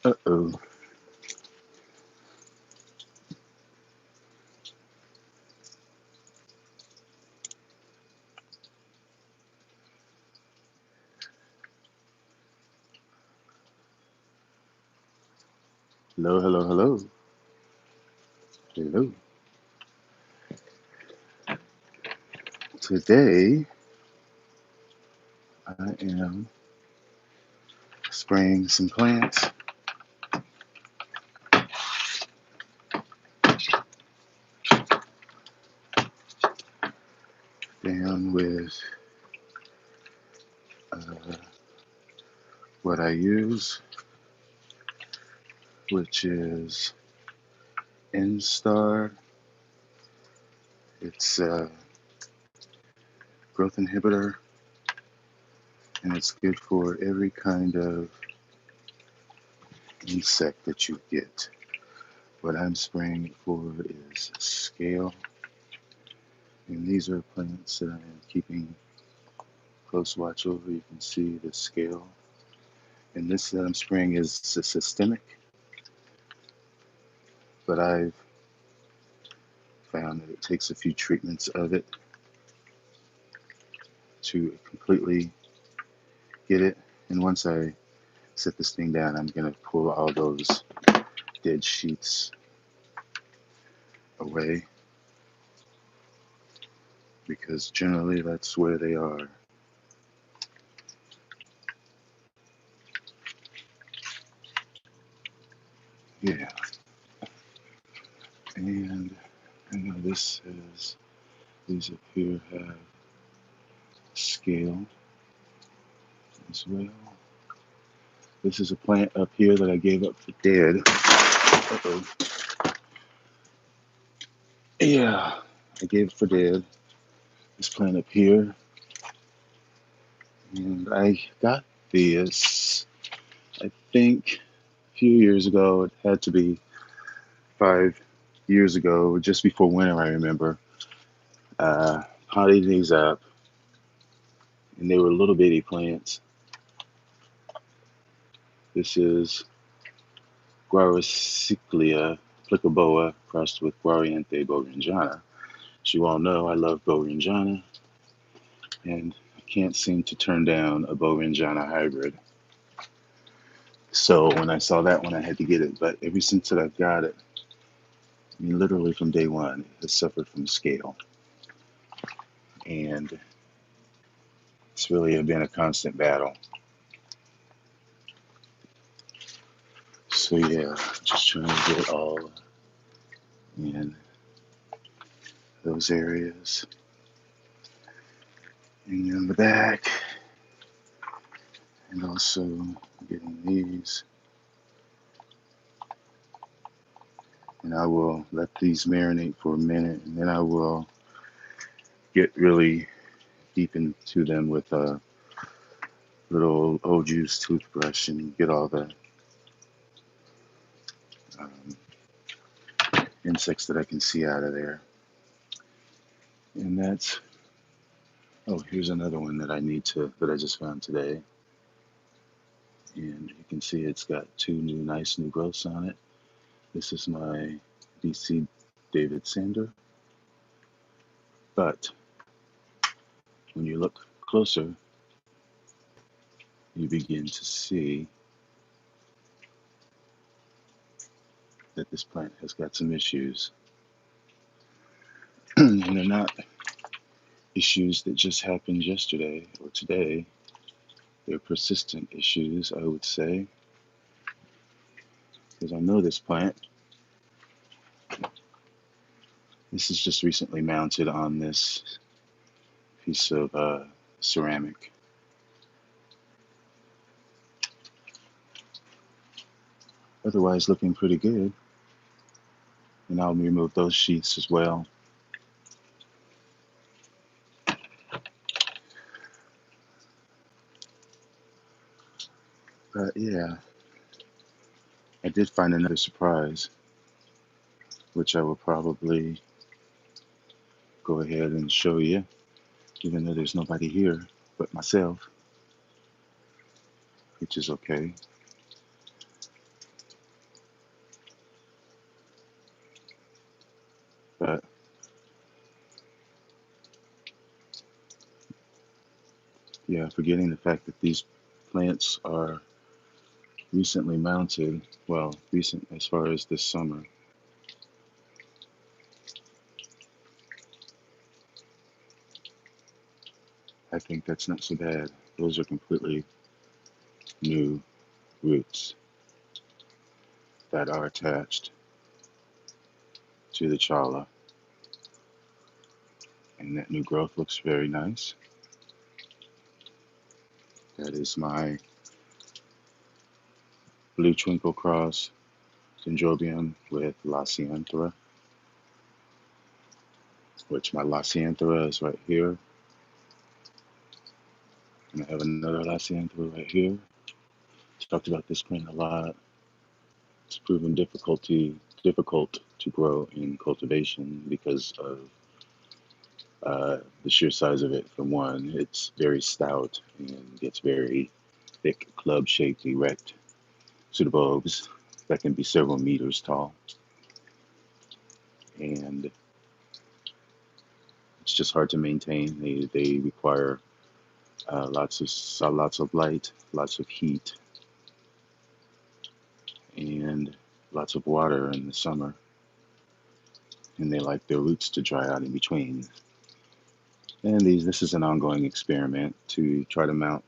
Uh-oh. Hello, hello, hello. Hello. Today, I am spraying some plants down with uh, what I use, which is Instar. It's a growth inhibitor, and it's good for every kind of insect that you get. What I'm spraying it for is scale, and these are plants that I am keeping close watch over. You can see the scale. And this that I'm spraying is systemic, but I've found that it takes a few treatments of it to completely get it. And once I set this thing down, I'm going to pull all those dead sheets away because generally that's where they are. Yeah, and I know this says these up here have scale as well. This is a plant up here that I gave up for dead. Uh-oh. Yeah, I gave it for dead. This plant up here, and I got this, I think, a few years ago. It had to be 5 years ago, just before winter, I remember. Potted these up, and they were little bitty plants. This is Guariciclia plicaboa crossed with Guariante bovingana. As you all know, I love bovingana, and I can't seem to turn down a bovingana hybrid. So when I saw that one, I had to get it. But ever since that I've got it, I mean, literally from day one, it has suffered from scale. And it's really been a constant battle. So yeah, just trying to get all in those areas. And in the back, and also getting these. And I will let these marinate for a minute, and then I will get really deep into them with a little old used toothbrush and get all the um, insects that I can see out of there. And that's, oh, here's another one that that I just found today. And you can see it's got two nice new growths on it. This is my BC David Sander. But when you look closer, you begin to see that this plant has got some issues. And they're not issues that just happened yesterday or today. They're persistent issues, I would say, because I know this plant. This is just recently mounted on this piece of ceramic. Otherwise looking pretty good. And I'll remove those sheaths as well. But yeah, I did find another surprise, which I will probably go ahead and show you, even though there's nobody here but myself, which is okay. Yeah, forgetting the fact that these plants are recently mounted. Well, recent as far as this summer. I think that's not so bad. Those are completely new roots that are attached to the chala, and that new growth looks very nice. That is my blue twinkle cross dendrobium with lasianthera, which my lasianthera is right here, and I have another lasianthera right here. Talked about this plant a lot. It's proven difficult to grow in cultivation because of the sheer size of it. For one, it's very stout and gets very thick, club-shaped, erect pseudobulbs that can be several meters tall, and it's just hard to maintain. They require lots of light, lots of heat, and lots of water in the summer, and they like their roots to dry out in between. And this is an ongoing experiment to try to mount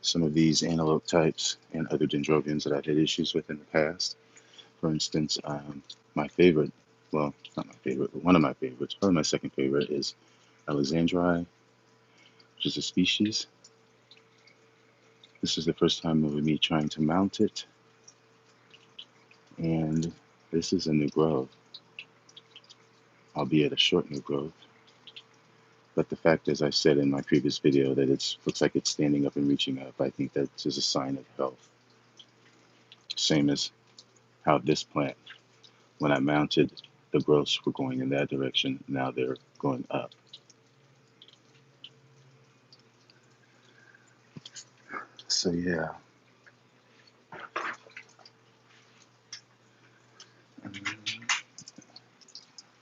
some of these antelope types and other dendrobiums that I've had issues with in the past. For instance, my favorite, well, not my favorite, but one of my favorites, probably my second favorite, is Alexandri, which is a species. This is the first time of me trying to mount it, and this is a new growth, albeit a short new growth. But the fact, as I said in my previous video, that it looks like it's standing up and reaching up, I think that is a sign of health. Same as how this plant, when I mounted, the growths were going in that direction. Now they're going up. So yeah,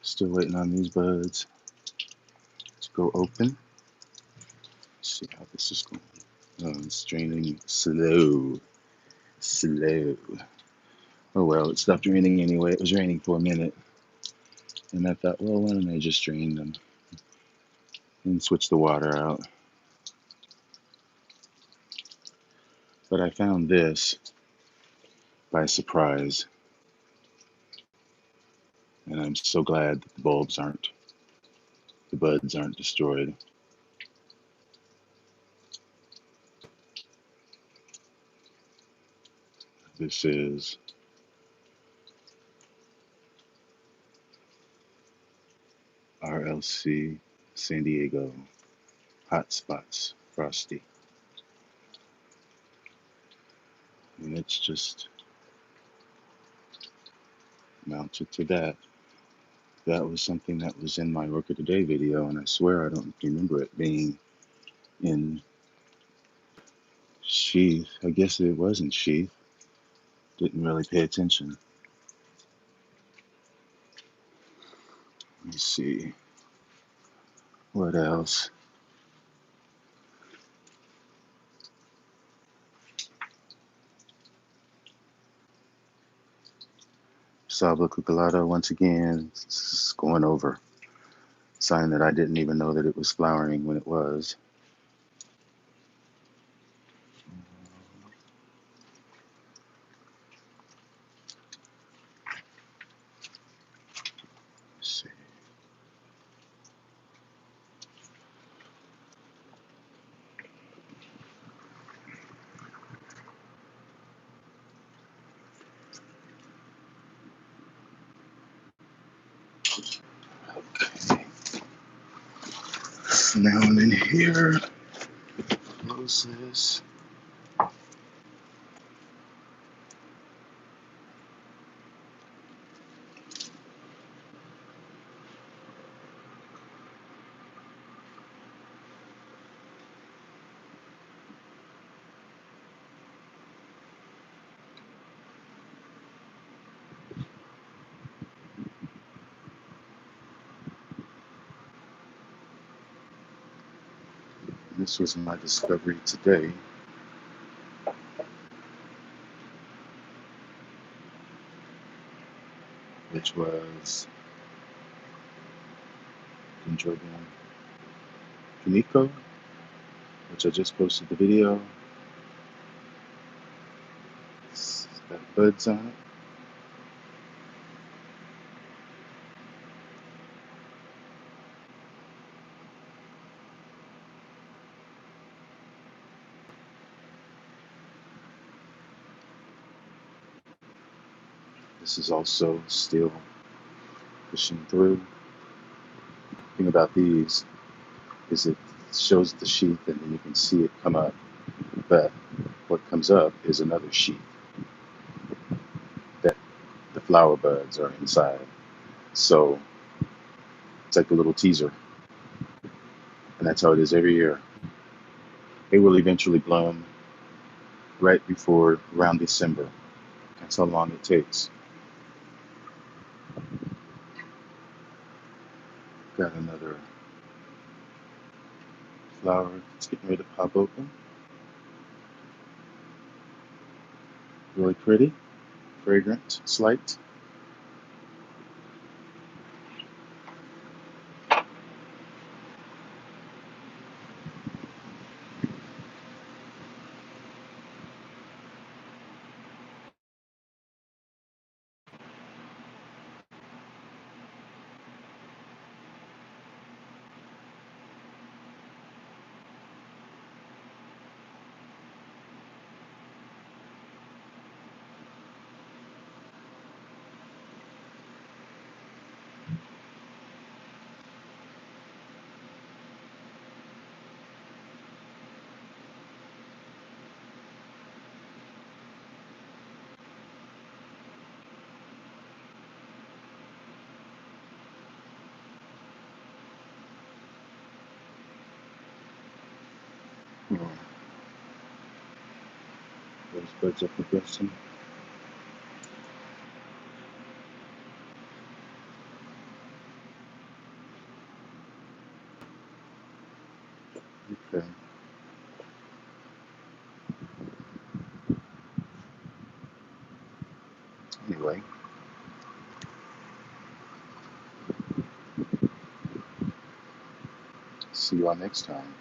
still waiting on these buds to go open. Let's see how this is going. Oh, it's draining slow. Oh well, it stopped raining anyway. It was raining for a minute. And I thought, well, why don't I just drain them and switch the water out? But I found this by surprise. And I'm so glad that the buds aren't destroyed. This is RLC San Diego Hot Spots Frosty. And it's just mounted to that. That was something that was in my Orchid Today video, and I swear I don't remember it being in sheath. I guess it was in sheath. Didn't really pay attention. Let me see. What else? Sabla cucullata, once again, it's going over. Sign that I didn't even know that it was flowering when it was. Let's see. Okay. Now I'm in here. Close this. This was my discovery today, which was Dendrobium Kimiko, which I just posted the video. It's got buds on it. This is also still pushing through. The thing about these is it shows the sheath and then you can see it come up, but what comes up is another sheath that the flower buds are inside. So it's like a little teaser, and that's how it is every year. It will eventually bloom right before around December. That's how long it takes. Got another flower that's getting ready to pop open. Really pretty, fragrant, slight. Oh, those buds are progressing. Okay. Anyway, see you all next time.